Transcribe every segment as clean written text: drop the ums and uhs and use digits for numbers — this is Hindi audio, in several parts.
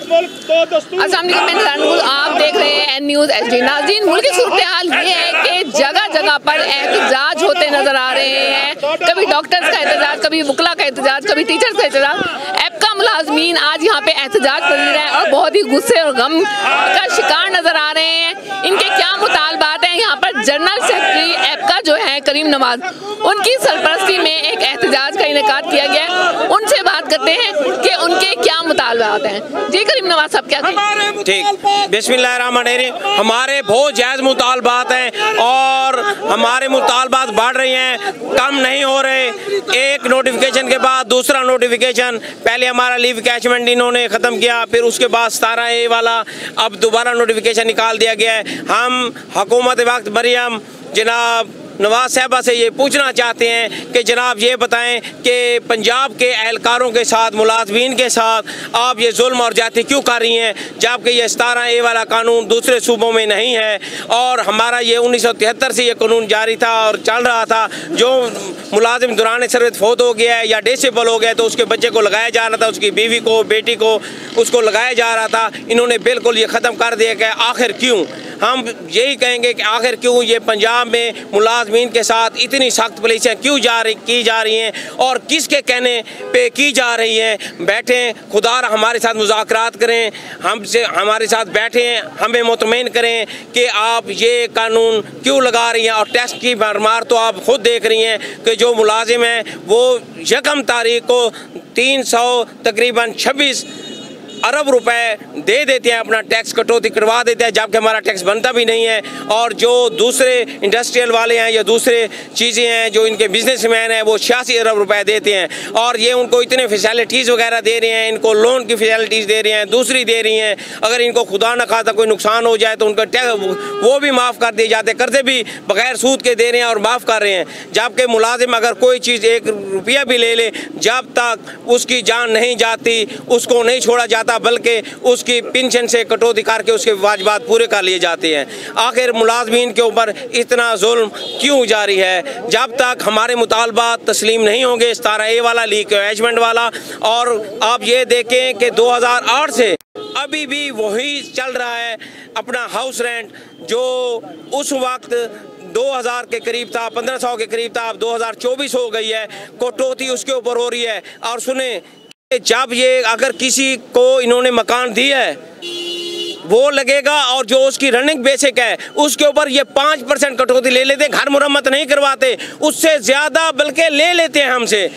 आप देख रहे हैं न्यूज़ HD। नाज़रीन, मुल्क की सूरत हाल ये है कि जगह जगह पर एहतजाज होते नजर आ रहे हैं। कभी डॉक्टर्स का एहतजाज, कभी वकला का एहतजाज, कभी टीचर्स का एहतजाज। एप्का मुलाजमीन आज यहाँ पे एहतजाज कर रहे हैं और बहुत ही गुस्से और गम का शिकार नजर आ रहे हैं। इनके क्या मुतालबात हैं? यहाँ पर जनरल सेक्रेटरी एप्का जो है करीम नवाज, उनकी सरपरस्ती में एक एहतजाज का इनेकाद किया गया। उनसे बात करते हैं कि उनके क्या मुतालबात हैं। जी करीम नवाज साहब, क्या कहें? ठीक, बिस्मिल्लाहिर्रहमानिर्रहीम। हमारे बहुत जायज़ मुतालबात हैं और हमारे मुतालबात बढ़ रहे हैं, कम नहीं हो रहे। एक नोटिफिकेशन के बाद दूसरा नोटिफिकेशन, पहले हमारा लीव कैचमेंट इन्होंने ख़त्म किया, फिर उसके बाद 17A वाला अब दोबारा नोटिफिकेशन निकाल दिया गया है। हम हुकूमत वक्त मरियम जनाब नवाज साहबा से ये पूछना चाहते हैं कि जनाब ये बताएं कि पंजाब के एहलकारों के साथ, मुलाजमीन के साथ आप ये जुल्म और ज्यादती क्यों कर रही हैं, जबकि ये 17A वाला कानून दूसरे सूबों में नहीं है। और हमारा ये 1973 से ये कानून जारी था और चल रहा था। जो मुलाजिम दौरान सर्विस फौत हो गया है या डिसेबल हो गया तो उसके बच्चे को लगाया जा रहा था, उसकी बीवी को, बेटी को उसको लगाया जा रहा था। इन्होंने बिल्कुल ये ख़त्म कर दिया कि आखिर क्यों। हम यही कहेंगे कि आखिर क्यों ये पंजाब में मुलाजमीन के साथ इतनी सख्त पॉलिसियाँ क्यों की जा रही हैं और किसके कहने पे की जा रही हैं। बैठें, खुदा हमारे साथ मुज़ाकरात करें, हमसे हमारे साथ बैठें, हमें मुतमईन करें कि आप ये कानून क्यों लगा रही हैं। और टैक्स की भरमार तो आप खुद देख रही हैं कि जो मुलाजिम हैं वो 1 तारीख को 300 तकरीबन 26 अरब रुपए दे देते हैं, अपना टैक्स कटौती करवा देते हैं, जबकि हमारा टैक्स बनता भी नहीं है। और जो दूसरे इंडस्ट्रियल वाले हैं या दूसरे चीज़ें हैं, जो इनके बिजनेसमैन हैं, वो 86 अरब रुपए देते हैं और ये उनको इतने फैसिलिटीज़ वगैरह दे रहे हैं, इनको लोन की फैसिलिटीज़ दे रहे हैं, दूसरी दे रही हैं। अगर इनको खुदा न खासा कोई नुकसान हो जाए तो उनका टैक्स वो भी माफ़ कर दिए जाते हैं, कर्जे भी बगैर सूद के दे रहे हैं और माफ़ कर रहे हैं। जबकि मुलाजिम अगर कोई चीज़ 1 रुपया भी ले ले, जब तक उसकी जान नहीं जाती उसको नहीं छोड़ा जाता, बल्कि उसकी पेंशन से कटौती करके उसके वाजिबात पूरे कर लिए जाते हैं। आखिर मुलाजमीन के ऊपर इतना जुल्म क्यों जारी है? जब तक हमारे मुतालबात तस्लीम नहीं होंगे, 17A वाला, लीव कैचमेंट वाला, और आप ये देखें कि 2008 से अभी भी वही चल रहा है अपना हाउस रेंट, जो उस वक्त 2000 के करीब था, 1500 के करीब था, अब 2024 हो गई है, कटौती उसके ऊपर हो रही है। और सुने, जब ये अगर किसी को इन्होंने मकान दिया है वो लगेगा और जो उसकी रनिंग बेसिक है उसके ऊपर ये 5% कटौती ले लेते हैं। घर मुरम्मत नहीं करवाते, उससे ज़्यादा बल्कि ले लेते हैं हमसे।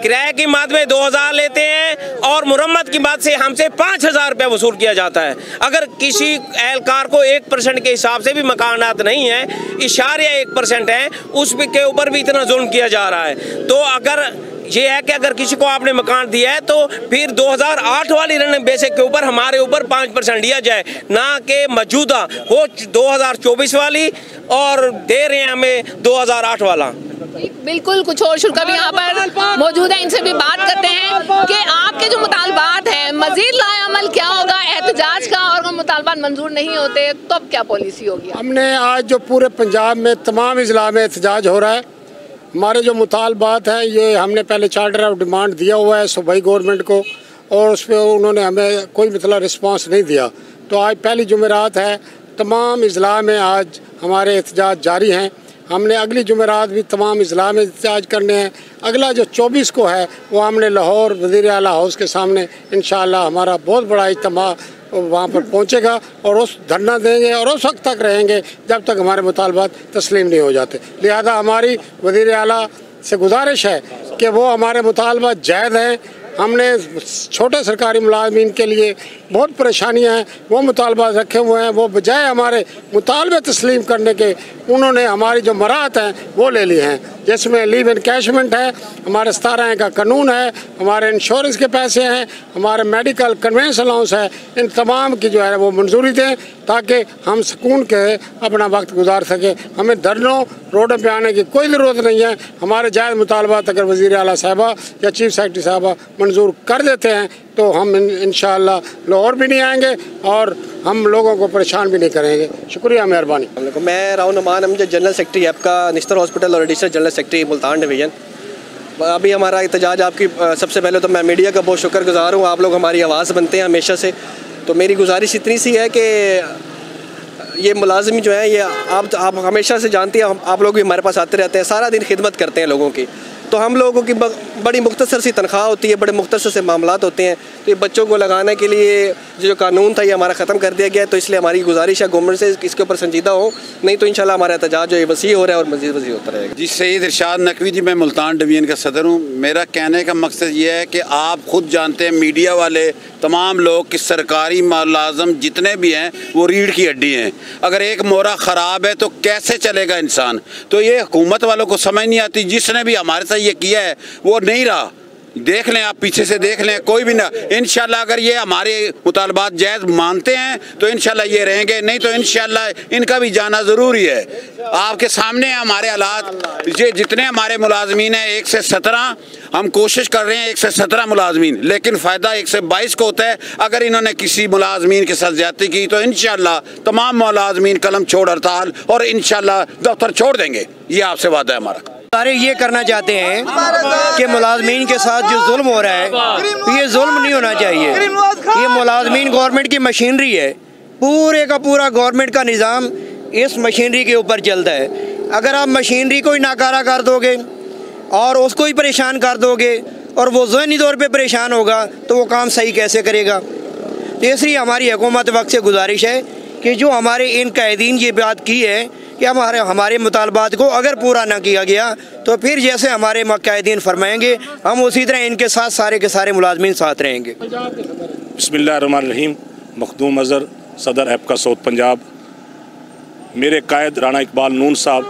किराए की माद में 2000 लेते हैं और मुरम्मत की बात से हमसे 5000 रुपये वसूल किया जाता है। अगर किसी एहलकार को 1% के हिसाब से भी मकानात नहीं है, 1% है, उस के ऊपर भी इतना जुल्म किया जा रहा है। तो अगर ये है कि अगर किसी को आपने मकान दिया है तो फिर 2008 वाली रनिंग बेसिक के ऊपर हमारे ऊपर 5% लिया जाए, ना कि मौजूदा वो 2024 वाली और दे रहे हैं हमें 2008 वाला। बिल्कुल, कुछ और शुल्क भी यहाँ पर मौजूद है, इनसे भी बात करते हैं कि आपके जो मुतालबात हैं मजीद लाएअमल क्या होगा एहतजाज का, और मुतालबात मंजूर नहीं होते तो अब क्या पॉलिसी होगी? हमने आज जो पूरे पंजाब में तमाम अजला में एहतजाज हो रहा है, हमारे जो मुतालबात हैं ये हमने पहले चार्टर ऑफ डिमांड दिया हुआ है सूबाई गवर्नमेंट को और उस पर उन्होंने हमें कोई मतलब रिस्पांस नहीं दिया। तो आज पहली जुमेरात है, तमाम अजला में आज हमारे एहतजाज जारी हैं। हमने अगली जुमेरात भी तमाम अजला में एहतजाज करने हैं। अगला जो 24 को है वो हमने लाहौर वज़ीर आला हाउस के सामने इंशाअल्लाह हमारा बहुत बड़ा इज्तिमा वहाँ पर पहुँचेगा और उस धरना देंगे और उस वक्त तक रहेंगे जब तक हमारे मुतालबात तस्लीम नहीं हो जाते। लिहाजा हमारी वज़ीर आला से गुजारिश है कि वो हमारे मुतालबात जायज़ हैं। हमने छोटे सरकारी मुलाजमीन के लिए बहुत परेशानियां हैं, वो मुतालबात रखे हुए हैं, वो बजाय हमारे मुतालबे तस्लीम करने के उन्होंने हमारी जो मराहत हैं वो ले ली हैं, जिसमें लीव एनकैशमेंट है, हमारे 17A का कानून है, हमारे इंश्योरेंस के पैसे हैं, हमारे मेडिकल कन्वेंस अलाउंस है। इन तमाम की जो है वो मंजूरी दें ताकि हम सुकून के अपना वक्त गुजार सकें। हमें धरनों रोडों पे आने की कोई ज़रूरत नहीं है। हमारे जायज़ मुतालबात अगर वज़ीर आला साहबा या चीफ सेक्रेटरी साहबा मंजूर कर देते हैं तो हम इंशाअल्लाह लाहौर भी नहीं आएंगे और हम लोगों को परेशान भी नहीं करेंगे। शुक्रिया, मेहरबानी। मैं राहुल नमान, हम जनरल सेक्रेटरी एप्का निश्तर हॉस्पिटल और additional general secretary Multan division. अभी हमारा एहतजाज आपकी सबसे पहले तो मैं मीडिया का बहुत शुक्रगुजार हूँ, आप लोग हमारी आवाज़ बनते हैं हमेशा से। तो मेरी गुजारिश इतनी सी है कि ये मुलाजिम जो है ये आप हमेशा से जानती हैं, आप लोग भी हमारे पास आते रहते हैं, सारा दिन खिदमत करते हैं लोगों की। तो हम लोगों की बड़ी मुख्तसर सी तनख्वाह होती है, बड़े मुख्तसर से मामलात होते हैं। तो ये बच्चों को लगाने के लिए जो कानून था ये हमारा ख़त्म कर दिया गया है। तो इसलिए हमारी गुजारिश है गवर्नमेंट से इसके ऊपर संजीदा हो, नहीं तो इंशाल्लाह हमारा एहतजाज जो है वसी हो रहा है और मज़ीद वसी होता रहेगा। जी, सईद इरशाद नकवी जी, मैं मुल्तान डिवीज़न का सदर हूँ। मेरा कहने का मकसद ये है कि आप ख़ुद जानते हैं, मीडिया वाले तमाम लोग कि सरकारी मुलाज़म जितने भी हैं वो रीढ़ की हड्डी हैं। अगर एक मोहरा ख़राब है तो कैसे चलेगा इंसान? तो ये हुकूमत वालों को समझ नहीं आती। जिसने भी हमारे साथ ये किया है वो नहीं रहा, देख लें आप, पीछे से देख लें, कोई भी ना। इंशाल्लाह अगर ये हमारे मुतालबात जायज़ मानते हैं तो इंशाल्लाह ये रहेंगे, नहीं तो इंशाल्लाह इनका भी जाना ज़रूरी है। आपके सामने हमारे हालात, ये जितने हमारे मुलाजमीन हैं 1 से 17, हम कोशिश कर रहे हैं 1 से 17 मुलाजमीन, लेकिन फ़ायदा 1 से 22 को होता है। अगर इन्होंने किसी मुलाजमीन के साथ ज़्यादती की तो इंशाल्लाह तमाम मुलाजमीन कलम छोड़ हड़ताल और इंशाल्लाह दफ्तर छोड़ देंगे, ये आपसे वादा है हमारा। सारे ये करना चाहते हैं कि मुलाजमीन के साथ जो जुल्म हो रहा है ये जुल्म नहीं होना चाहिए। ये मुलाजमीन गवर्नमेंट की मशीनरी है, पूरे का पूरा गवर्नमेंट का निज़ाम इस मशीनरी के ऊपर चलता है। अगर आप मशीनरी को ही नाकारा कर दोगे और उसको ही परेशान कर दोगे और वो ज़हनी तौर पे परेशान होगा तो वो काम सही कैसे करेगा? तो इसलिए हमारी हुकूमत वक्त से गुजारिश है कि जो हमारे इन कैदीन ये बात की है कि हमारे मुतालबात को अगर पूरा ना किया गया तो फिर जैसे हमारे कैदीन फरमाएंगे हम उसी तरह इनके साथ सारे के सारे मुलाजमीन साथ रहेंगे। बिस्मिल्लाहिर्रहमानिर्रहीम। मखदूम अज़हर, सदर एपका साउथ पंजाब। मेरे कायद राना इकबाल नून साहब,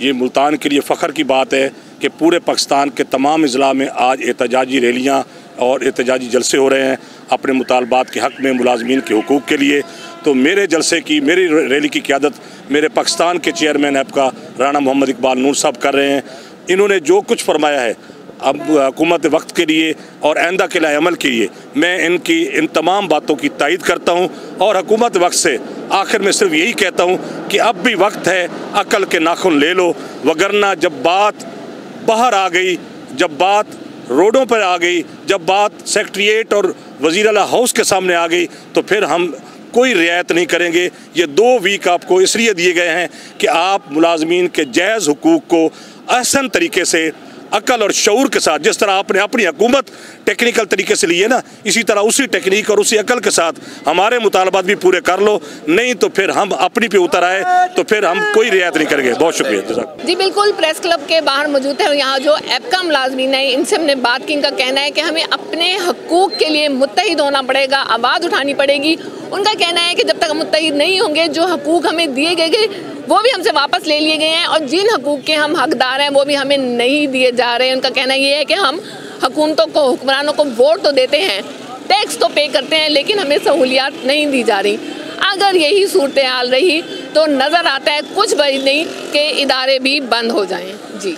ये मुल्तान के लिए फ़ख्र की बात है कि पूरे पाकिस्तान के तमाम अज़ला में आज एहतजाजी रैलियाँ और एहतजाजी जलसे हो रहे हैं अपने मुतालबात के हक़ में, मुलाजमीन के हुकूक़ के लिए। तो मेरे जलसे की, मेरी रैली की क़यादत मेरे पाकिस्तान के चेयरमैन एपका राना मोहम्मद इकबाल नून साहब कर रहे हैं। इन्होंने जो कुछ फरमाया है अब हुकूमत वक्त के लिए और आइंदा के लिए अमल के लिए, मैं इनकी इन तमाम बातों की तायद करता हूँ। और हुकूमत वक्त से आखिर में सिर्फ यही कहता हूँ कि अब भी वक्त है, अकल के नाखून ले लो, वगरना जब बात बाहर आ गई, जब बात रोडों पर आ गई, जब बात सेक्रेटेरिएट और वज़ीर आला हाउस के सामने आ गई तो फिर हम कोई रियायत नहीं करेंगे। ये 2 वीक आपको इसलिए दिए गए हैं कि आप मुलाजमीन के जायज़ हुकूक़ को ahsan तरीके से, अकल और शऊर के साथ, जिस तरह आपने अपनी हुकूमत टेक्निकल तरीके से ली है ना, इसी तरह उसी टेक्निक और उसी अकल के साथ हमारे मुतालबात भी पूरे कर लो, नहीं तो फिर हम अपनी पे उतर आए तो फिर हम कोई रियायत नहीं करेंगे। बहुत शुक्रिया। जी बिल्कुल, प्रेस क्लब के बाहर मौजूद है यहाँ जो एपका मुलाजमीन है, इनसे हमने बात की। इनका कहना है कि हमें अपने हकूक़ के लिए मुत्तहिद होना पड़ेगा, आवाज़ उठानी पड़ेगी। उनका कहना है कि जब तक हम मुत्तहिद नहीं होंगे जो हकूक़ हमें दिए गए वो भी हमसे वापस ले लिए गए हैं और जिन हकूक़ के हम हकदार हैं वो भी हमें नहीं दिए जा रहे हैं। उनका कहना ये है कि हम हुकूमतों को, हुक्मरानों को वोट तो देते हैं, टैक्स तो पे करते हैं, लेकिन हमें सहूलियात नहीं दी जा रही। अगर यही सूरत हाल रही तो नज़र आता है कुछ भी नहीं कि इदारे भी बंद हो जाएं। जी।